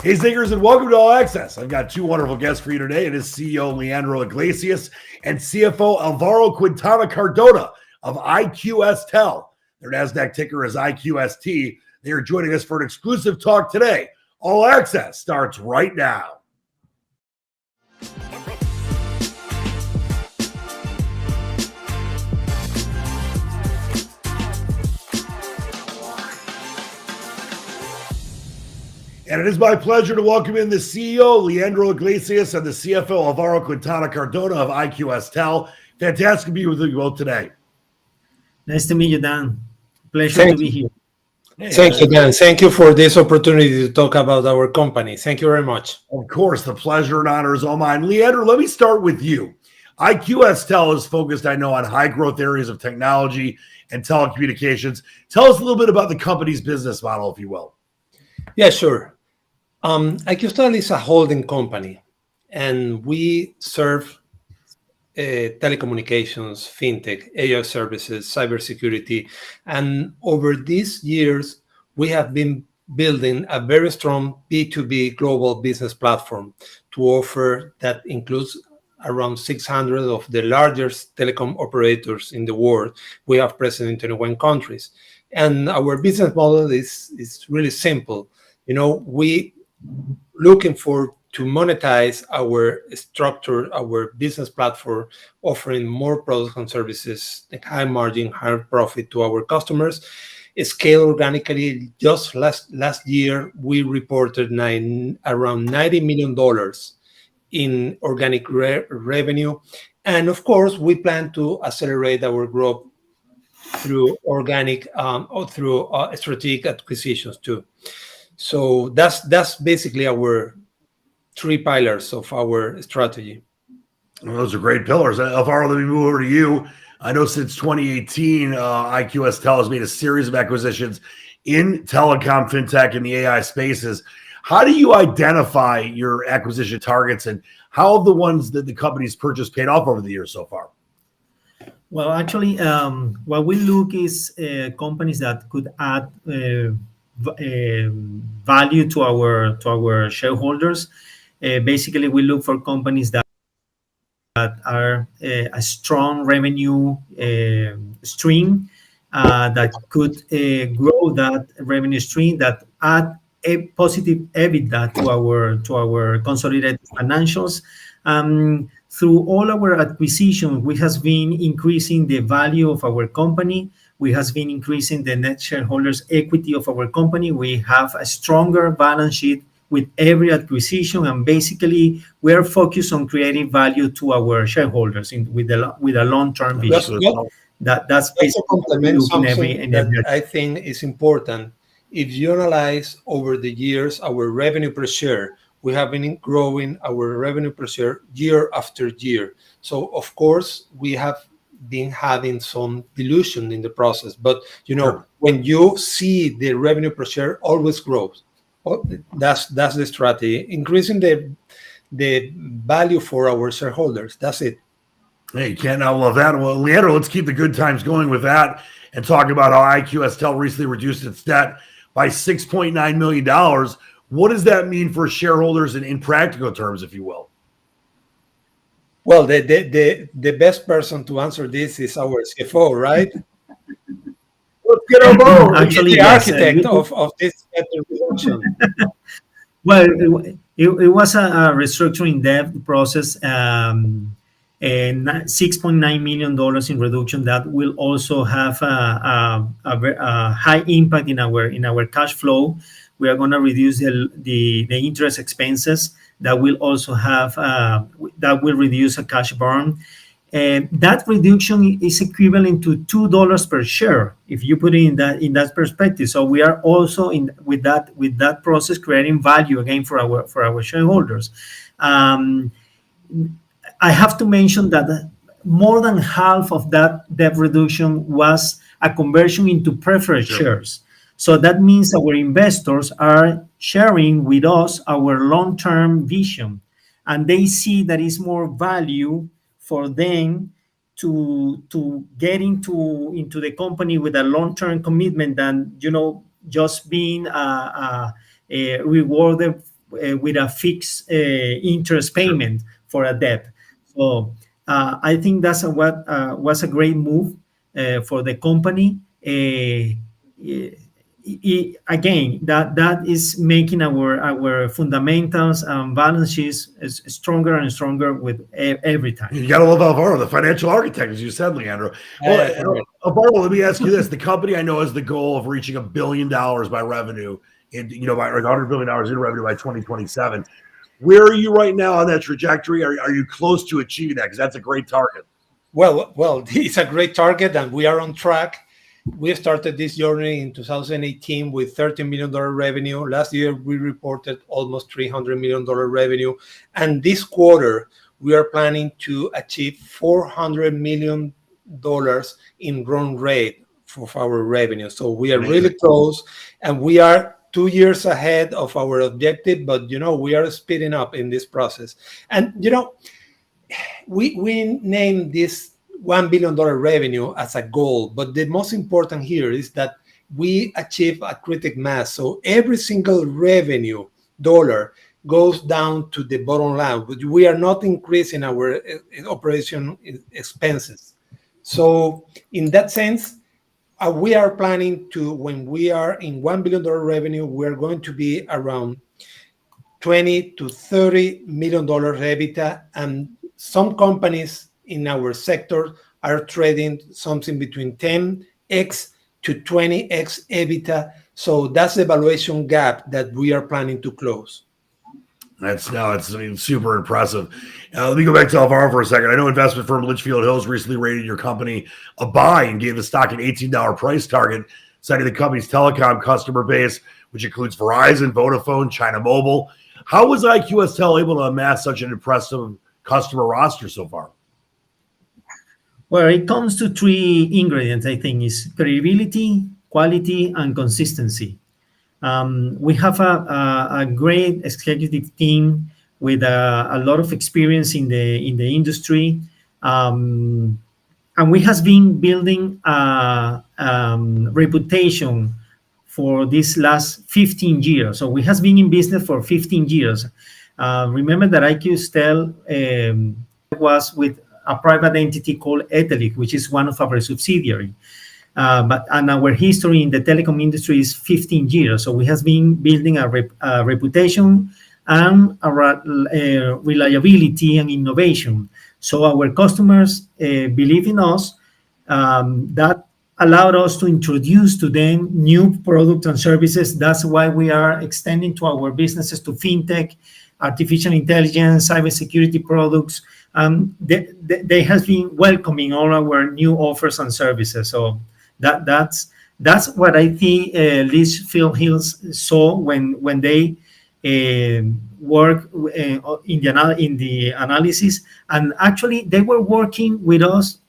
Hey, Zingers, and welcome to All Access. I've got two wonderful guests for you today. It is CEO Leandro Iglesias and CFO Alvaro Quintana Cardona of IQSTEL. Their NASDAQ ticker is IQST. They are joining us for an exclusive talk today. All Access starts right now. And it is my pleasure to welcome in the CEO, Leandro Iglesias, and the CFO, Alvaro Quintana Cardona of IQSTEL. Fantastic to be with you both today. Nice to meet you, Dan. Pleasure to be here. Thank you, Dan. Thank you for this opportunity to talk about our company. Thank you very much. Of course, the pleasure and honor is all mine. Leandro, let me start with you. IQSTEL is focused, I know, on high growth areas of technology and telecommunications. Tell us a little bit about the company's business model, if you will. Yeah, sure. IQSTEL is a holding company, and we serve telecommunications, fintech, AI services, cybersecurity. And over these years, we have been building a very strong B2B global business platform to offer that includes around 600 of the largest telecom operators in the world. We have presence in 21 countries. And our business model is really simple. You know, we looking to monetize our structure, our business platform, offering more products and services, like high margin, high profit to our customers, scale organically. Just last year, we reported around $90 million in organic revenue. And of course, we plan to accelerate our growth through organic or through strategic acquisitions too. So that's basically our three pillars of our strategy. Well, those are great pillars. Alvaro, let me move over to you. I know since 2018, IQSTEL has made a series of acquisitions in telecom, fintech, and the AI spaces. How do you identify your acquisition targets, and how have the ones that the company's purchased paid off over the years so far? Well, actually, what we look is companies that could add value to our shareholders. Basically, we look for companies that are a strong revenue stream that could grow that revenue stream, that add a positive EBITDA to our consolidated financials. Through all our acquisitions, we have been increasing the value of our company. We have been increasing the net shareholders' equity of our company. We have a stronger balance sheet with every acquisition, and basically, we are focused on creating value to our shareholders with a long-term vision. That's basically that I think is important. If you analyze over the years our revenue per share, we have been growing our revenue per share year after year. So of course, we have been having some dilution in the process, but when you see the revenue per share always grows, that's the strategy, increasing the value for our shareholders. That's it. Hey, you can't outlove that. Well, Leandro, let's keep the good times going with that and talk about how IQSTEL recently reduced its debt by $6.9 million. What does that mean for shareholders in practical terms, if you will? Well, the best person to answer this is our CFO, right? Let's get Alvaro. Actually, the architect of this reduction. Well, it was a restructuring debt process, and $6.9 million in reduction that will also have a high impact in our cash flow. We are going to reduce the interest expenses. That will also have that will reduce a cash burn. That reduction is equivalent to $2 per share if you put it in that perspective. So we are also with that process creating value again for our shareholders. I have to mention that more than half of that debt reduction was a conversion into preferred shares. So that means our investors are sharing with us our long-term vision, and they see that it's more value for them to get into the company with a long-term commitment than just being rewarded with a fixed interest payment for a debt. So I think that's what was a great move for the company. Again, that is making our fundamentals and balance sheets stronger and stronger with every time. You got to love Alvaro, the financial architect, as you said, Leandro. Well, Alvaro, let me ask you this: the company I know has the goal of reaching $1 billion by revenue, by $100 billion in revenue by 2027. Where are you right now on that trajectory? Are you close to achieving that? Because that's a great target. Well, it's a great target, and we are on track. We started this journey in 2018 with $13 million revenue. Last year, we reported almost $300 million revenue. And this quarter, we are planning to achieve $400 million in run rate for our revenue. So we are really close, and we are 2 years ahead of our objective, but, we are speeding up in this process. And, we named this $1 billion revenue as a goal, but the most important here is that we achieve a critical mass. So every single revenue dollar goes down to the bottom line, but we are not increasing our operation expenses. So in that sense, we are planning to, when we are in $1 billion revenue, we're going to be around $20 to $30 million EBITDA, and some companies in our sector are trading something between 10x to 20x EBITDA. So that's the valuation gap that we are planning to close. It's super impressive. Let me go back to Alvaro for a second. I know investment firm Litchfield Hills recently rated your company a buy and gave the stock an $18 price target, citing the company's telecom customer base, which includes Verizon, Vodafone, China Mobile. How was IQSTEL able to amass such an impressive customer roster so far? Well, it comes to three ingredients, I think, is credibility, quality, and consistency. We have a great executive team with a lot of experience in the industry, and we have been building a reputation for these last 15 years. So we have been in business for 15 years. Remember that IQSTEL was with a private entity called Etelic, which is one of our subsidiaries. And our history in the telecom industry is 15 years. So we have been building a reputation and a reliability and innovation. So our customers believe in us. That allowed us to introduce to them new products and services. That's why we are extending to our businesses to fintech, artificial intelligence, cybersecurity products. They have been welcoming all our new offers and services. So that's what I think Litchfield Hills saw when they work in the analysis. And actually, they were working with us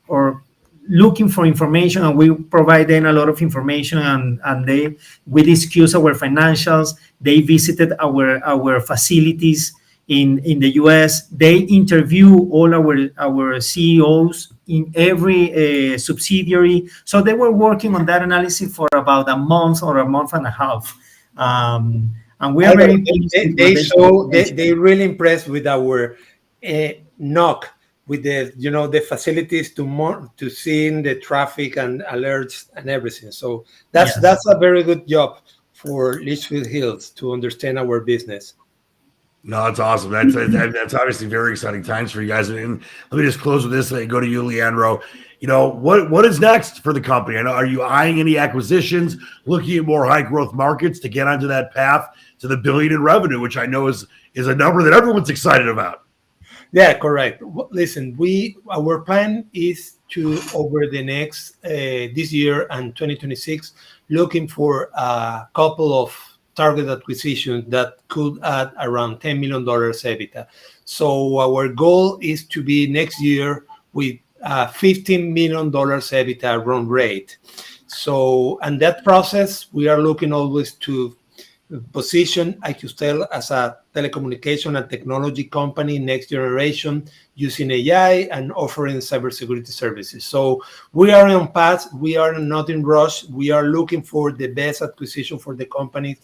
or looking for information, and we provide them a lot of information, and we discuss our financials. They visited our facilities in the US. They interview all our CEOs in every subsidiary. So they were working on that analysis for about a month or a month and a half. And we are very pleased. They really impressed with our NOC, with the facilities to seeing the traffic and alerts and everything. So that's a very good job for Litchfield Hills to understand our business. No, that's awesome. That's obviously very exciting times for you guys. And let me just close with this and go to you, Leandro. What is next for the company? I know, are you eyeing any acquisitions, looking at more high growth markets to get onto that path to the $1 billion in revenue, which I know is a number that everyone's excited about? Yeah, correct. Listen, our plan is to, over the next this year and 2026, looking for a couple of target acquisitions that could add around $10 million EBITDA. So our goal is to be next year with $15 million EBITDA run rate. So, and that process, we are looking always to position IQSTEL as a telecommunication and technology company, next generation, using AI and offering cybersecurity services. So we are on path. We are not in rush. We are looking for the best acquisition for the company.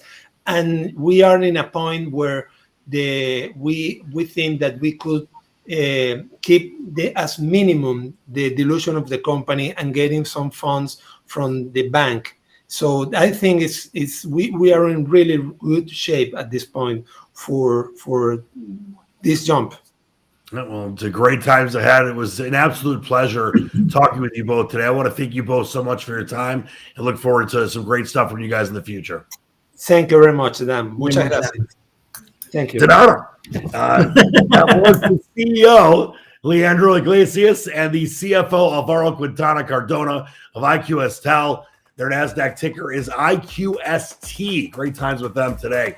and we are in a point where we think that we could keep as minimum the dilution of the company and getting some funds from the bank. So I think we are in really good shape at this point for this jump. Well, it's a great times ahead. It was an absolute pleasure talking with you both today. I want to thank you both so much for your time and look forward to some great stuff from you guys in the future. Thank you very much, Adam. Muchas gracias. Thank you. De nada. That was the CEO, Leandro Iglesias, and the CFO, Alvaro Quintana Cardona of IQSTEL. Their NASDAQ ticker is IQST. Great times with them today.